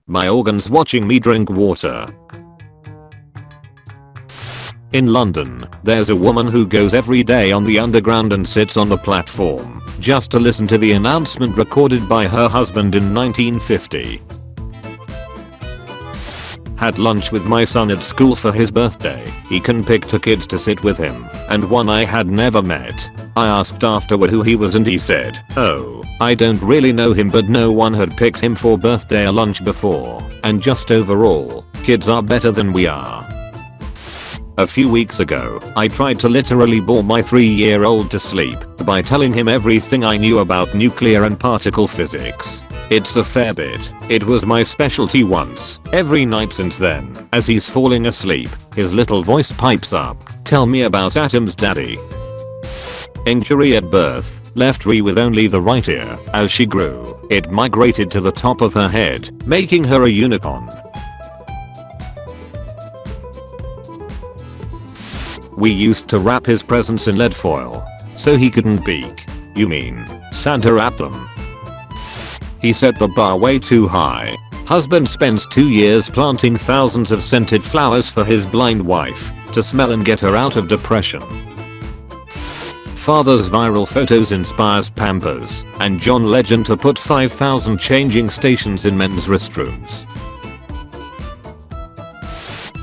My organs watching me drink water. In London, there's a woman who goes every day on the underground and sits on the platform just to listen to the announcement recorded by her husband in 1950. Had lunch with my son at school for his birthday. He can pick 2 kids to sit with him, and one I had never met. I asked afterward who he was and he said, "Oh, I don't really know him, but no one had picked him for birthday or lunch before, and just overall, kids are better than we are." A few weeks ago, I tried to literally bore my 3-year-old to sleep by telling him everything I knew about nuclear and particle physics. It's a fair bit. It was my specialty once. Every night since then, as he's falling asleep, his little voice pipes up, "Tell me about atoms, daddy." Injury at birth, left re with only the right ear. As she grew, it migrated to the top of her head, making her a unicorn. We used to wrap his presents in lead foil, so he couldn't peek. You mean, Santa at them? He set the bar way too high. Husband spends 2 years planting thousands of scented flowers for his blind wife to smell and get her out of depression. Father's viral photos inspires Pampers and John Legend to put 5,000 changing stations in men's restrooms.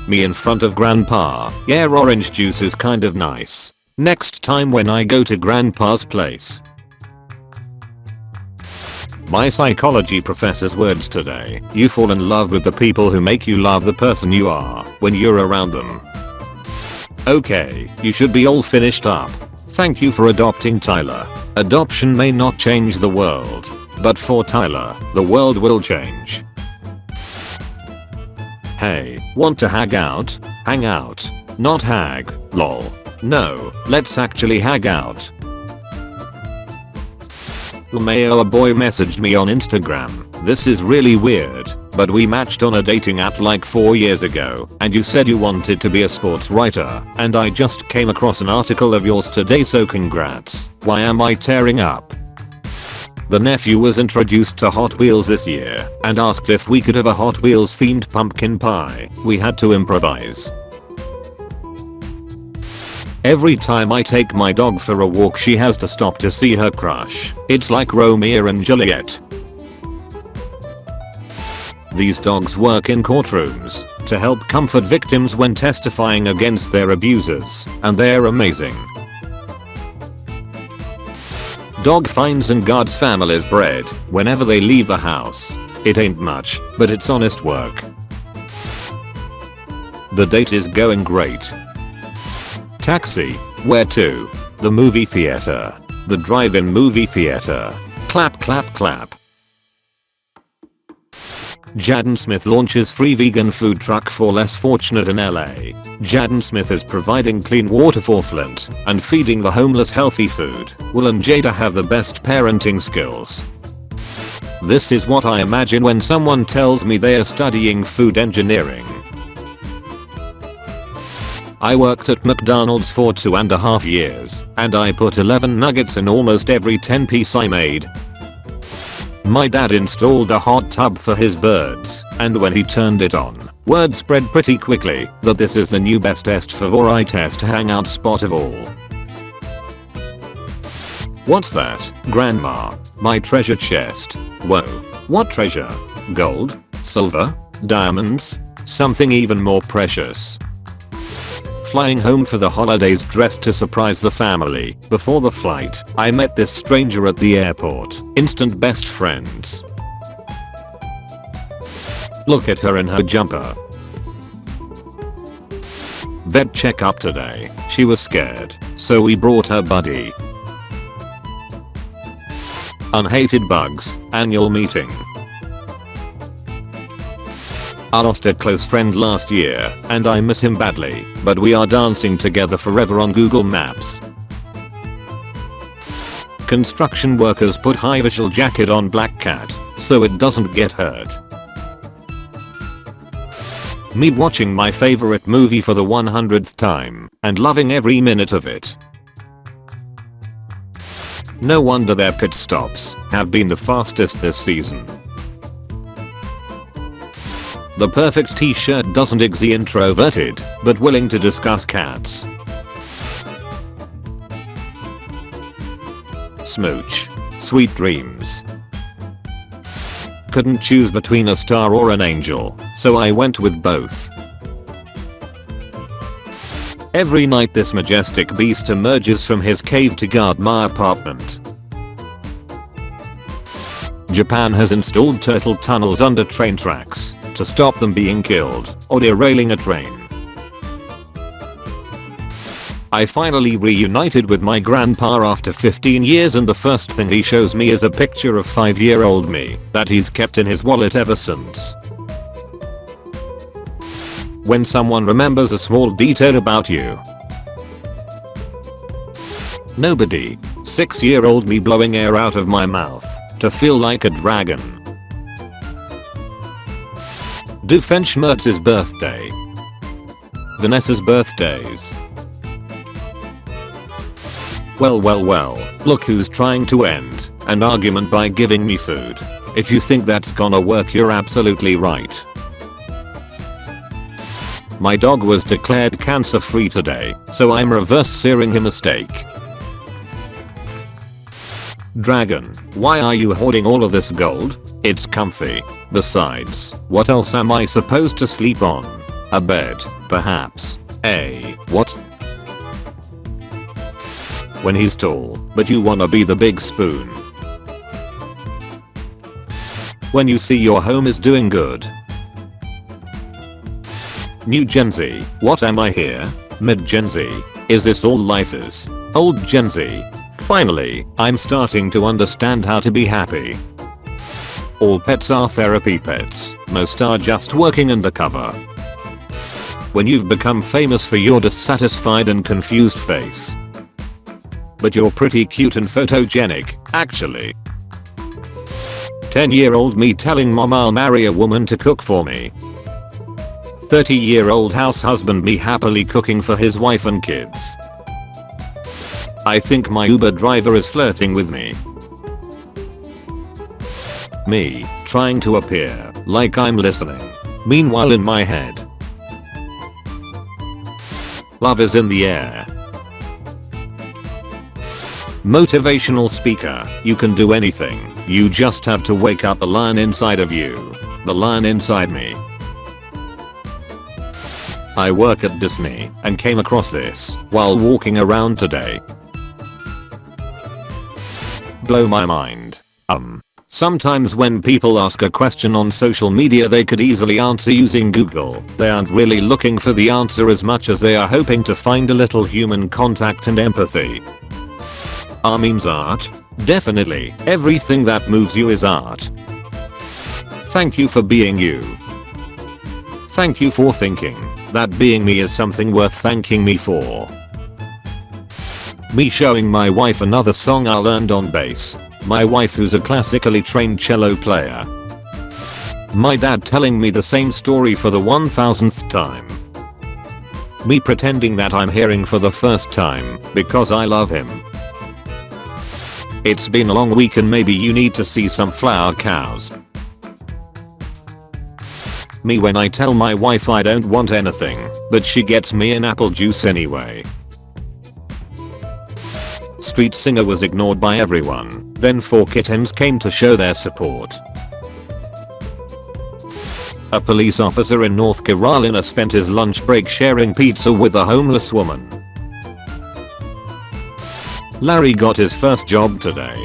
Me in front of grandpa. Yeah, orange juice is kind of nice. Next time when I go to grandpa's place. My psychology professor's words today. You fall in love with the people who make you love the person you are when you're around them. Okay, you should be all finished up. Thank you for adopting Tyler. Adoption may not change the world, but for Tyler, the world will change. Hey, want to hang out? Hang out. Not hag, lol. No, let's actually hang out. A boy messaged me on Instagram. This is really weird, but we matched on a dating app like 4 years ago, and you said you wanted to be a sports writer, and I just came across an article of yours today, so congrats. Why am I tearing up? The nephew was introduced to Hot Wheels this year and asked if we could have a Hot Wheels themed pumpkin pie. We had to improvise. Every time I take my dog for a walk, she has to stop to see her crush. It's like Romeo and Juliet. These dogs work in courtrooms to help comfort victims when testifying against their abusers, and they're amazing. Dog finds and guards family's bread whenever they leave the house. It ain't much, but it's honest work. The date is going great. Taxi. Where to? The movie theater. The drive-in movie theater. Clap clap clap. Jaden Smith launches free vegan food truck for less fortunate in LA. Jaden Smith is providing clean water for Flint and feeding the homeless healthy food. Will and Jada have the best parenting skills? This is what I imagine when someone tells me they are studying food engineering. I worked at McDonald's for 2.5 years, and I put 11 nuggets in almost every 10 piece I made. My dad installed a hot tub for his birds, and when he turned it on, word spread pretty quickly that this is the new bestest favorite hangout spot of all. What's that, Grandma? My treasure chest. Whoa. What treasure? Gold? Silver? Diamonds? Something even more precious. Flying home for the holidays dressed to surprise the family. Before the flight, I met this stranger at the airport. Instant best friends. Look at her in her jumper. Vet checkup today. She was scared, so we brought her buddy. Unhated bugs. Annual meeting. I lost a close friend last year, and I miss him badly, but we are dancing together forever on Google Maps. Construction workers put high visual jacket on black cat, so it doesn't get hurt. Me watching my favorite movie for the 100th time, and loving every minute of it. No wonder their pit stops have been the fastest this season. The perfect t-shirt doesn't exist. Introverted, but willing to discuss cats. Smooch. Sweet dreams. Couldn't choose between a star or an angel, so I went with both. Every night this majestic beast emerges from his cave to guard my apartment. Japan has installed turtle tunnels under train tracks to stop them being killed or derailing a train. I finally reunited with my grandpa after 15 years, and the first thing he shows me is a picture of 5-year-old me that he's kept in his wallet ever since. When someone remembers a small detail about you. Nobody. 6-year-old me blowing air out of my mouth to feel like a dragon. Doofenshmirtz's birthday. Vanessa's birthdays. Well, look who's trying to end an argument by giving me food. If you think that's gonna work, you're absolutely right. My dog was declared cancer-free today, so I'm reverse searing him a steak. Dragon, why are you hoarding all of this gold? It's comfy. Besides, what else am I supposed to sleep on? A bed, perhaps. What? When he's tall, but you wanna be the big spoon. When you see your home is doing good. New Gen Z, what am I here? Mid Gen Z, is this all life is? Old Gen Z, finally, I'm starting to understand how to be happy. All pets are therapy pets, most are just working undercover. When you've become famous for your dissatisfied and confused face. But you're pretty cute and photogenic, actually. 10-year-old me telling mom I'll marry a woman to cook for me. 30-year-old house husband me happily cooking for his wife and kids. I think my Uber driver is flirting with me. Me, trying to appear like I'm listening. Meanwhile in my head. Love is in the air. Motivational speaker, you can do anything. You just have to wake up the lion inside of you. The lion inside me. I work at Disney and came across this while walking around today. Blow my mind. Sometimes when people ask a question on social media they could easily answer using Google. They aren't really looking for the answer as much as they are hoping to find a little human contact and empathy. Are memes art? Definitely. Everything that moves you is art. Thank you for being you. Thank you for thinking that being me is something worth thanking me for. Me showing my wife another song I learned on bass. My wife who's a classically trained cello player. My dad telling me the same story for the 1000th time. Me pretending that I'm hearing for the first time because I love him. It's been a long week and maybe you need to see some flower cows. Me when I tell my wife I don't want anything, but she gets me an apple juice anyway. Street singer was ignored by everyone, then 4 kittens came to show their support. A police officer in North Carolina spent his lunch break sharing pizza with a homeless woman. Larry got his first job today.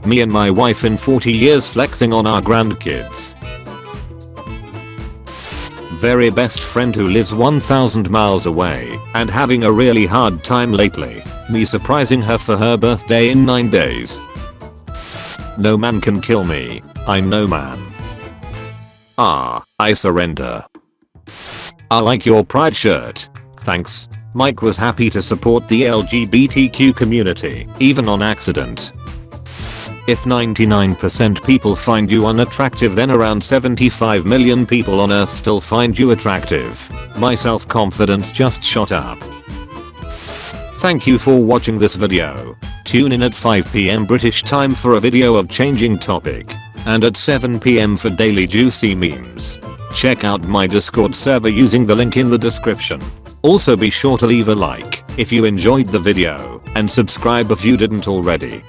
Me and my wife in 40 years flexing on our grandkids. Very best friend who lives 1,000 miles away and having a really hard time lately. Me surprising her for her birthday in 9 days. No man can kill me. I'm no man. I surrender. I like your pride shirt. Thanks. Mike was happy to support the LGBTQ community, even on accident. If 99% people find you unattractive, then around 75 million people on earth still find you attractive. My self-confidence just shot up. Thank you for watching this video. Tune in at 5 PM British time for a video of changing topic. and at 7 PM for daily juicy memes. Check out my Discord server using the link in the description. Also be sure to leave a like if you enjoyed the video and subscribe if you didn't already.